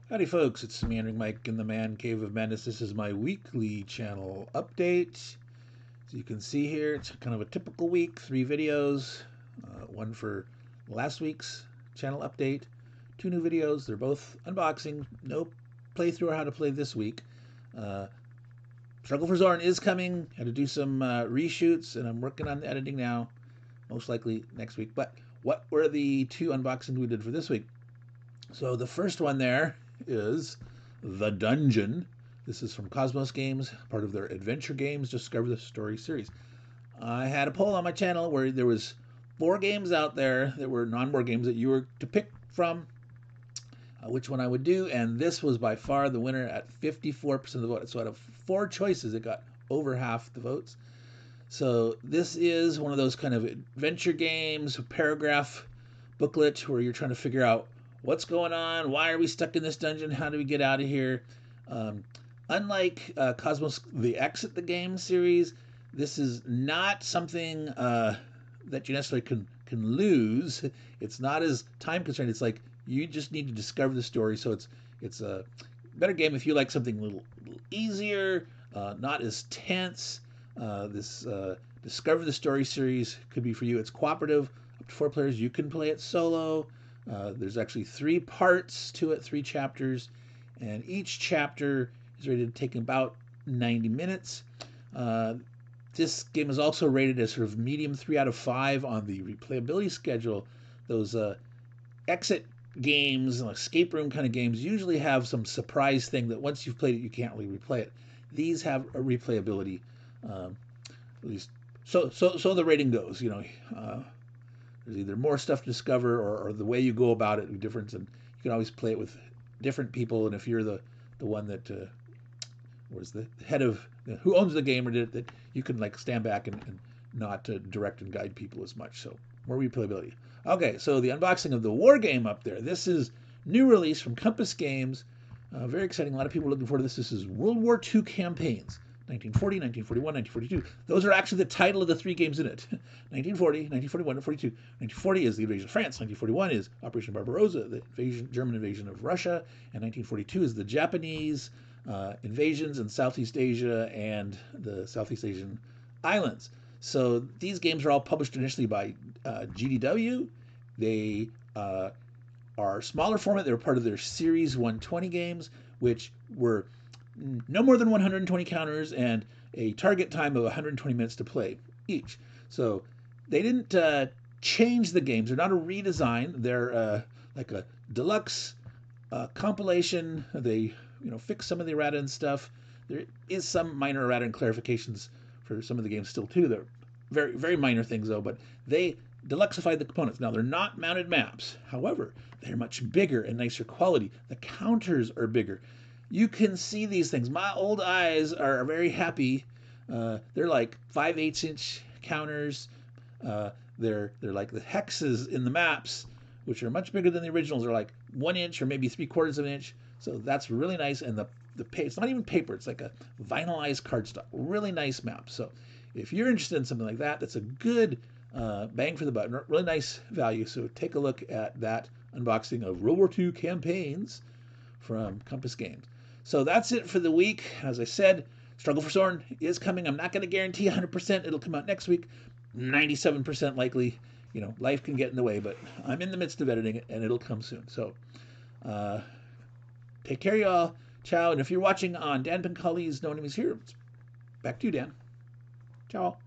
Howdy folks, it's Meandering Mike in the Man Cave of Madness. This is my weekly channel update. As you can see here, it's kind of a typical week, 3 videos, one for last week's channel update, 2 new videos, they're both unboxing, no playthrough or how to play this week. Struggle for Zorn is coming, had to do some reshoots and I'm working on the editing now, most likely next week. But what were the 2 unboxings we did for this week? So the first one there is The Dungeon. This is from Cosmos Games, part of their Adventure Games Discover the Story series. I had a poll on my channel where there was 4 games out there that were non-board games that you were to pick from which one I would do, and this was by far the winner at 54% of the vote. So out of 4 choices, it got over half the votes. So this is one of those kind of adventure games, a paragraph booklet where you're trying to figure out what's going on, why are we stuck in this dungeon, how do we get out of here. Unlike Cosmos the Exit the Game series, this is not something that you necessarily can lose. It's not as time constrained. It's like you just need to discover the story. So it's a better game if you like something a little easier, not as tense. This Discover the Story series could be for you. It's cooperative, up to 4 players. You can play it solo. There's actually 3 parts to it, 3 chapters, and each chapter is rated to take about 90 minutes. This game is also rated as sort of medium 3 out of 5 on the replayability schedule. Those exit games, escape room kind of games, usually have some surprise thing that once you've played it, you can't really replay it. These have a replayability, at least so the rating goes. There's either more stuff to discover or the way you go about it is different, and you can always play it with different people. And if you're the one that was the head of who owns the game or did it, that you can like stand back and not direct and guide people as much. So more replayability. Okay, so the unboxing of the war game up there. This is new release from Compass Games. Very exciting. A lot of people are looking forward to this. This is World War II campaigns. 1940, 1941, 1942. Those are actually the title of the 3 games in it. 1940, 1941, and 42. 1940 is the invasion of France. 1941 is Operation Barbarossa, the German invasion of Russia. And 1942 is the Japanese invasions in Southeast Asia and the Southeast Asian islands. So these games are all published initially by GDW. They are smaller format. They were part of their Series 120 games, which were no more than 120 counters and a target time of 120 minutes to play each. So they didn't change the games. They're not a redesign. They're like a deluxe compilation. They fix some of the errata and stuff. There is some minor errata and clarifications for some of the games still too. They're very, very minor things though, but they deluxified the components. Now they're not mounted maps. However, they're much bigger and nicer quality. The counters are bigger. You can see these things. My old eyes are very happy. They're like 5/8 inch counters. They're like the hexes in the maps, which are much bigger than the originals. They're like 1 inch or maybe 3/4 of an inch. So that's really nice. And the it's not even paper. It's like a vinylized cardstock. Really nice map. So if you're interested in something like that, that's a good bang for the buck. Really nice value. So take a look at that unboxing of World War II campaigns from Compass Games. So that's it for the week. As I said, Struggle for Zorn is coming. I'm not going to guarantee 100% it'll come out next week. 97% likely. Life can get in the way, but I'm in the midst of editing it, and it'll come soon. So take care, y'all. Ciao. And if you're watching on Dan Pincali's No Enemies Here, back to you, Dan. Ciao.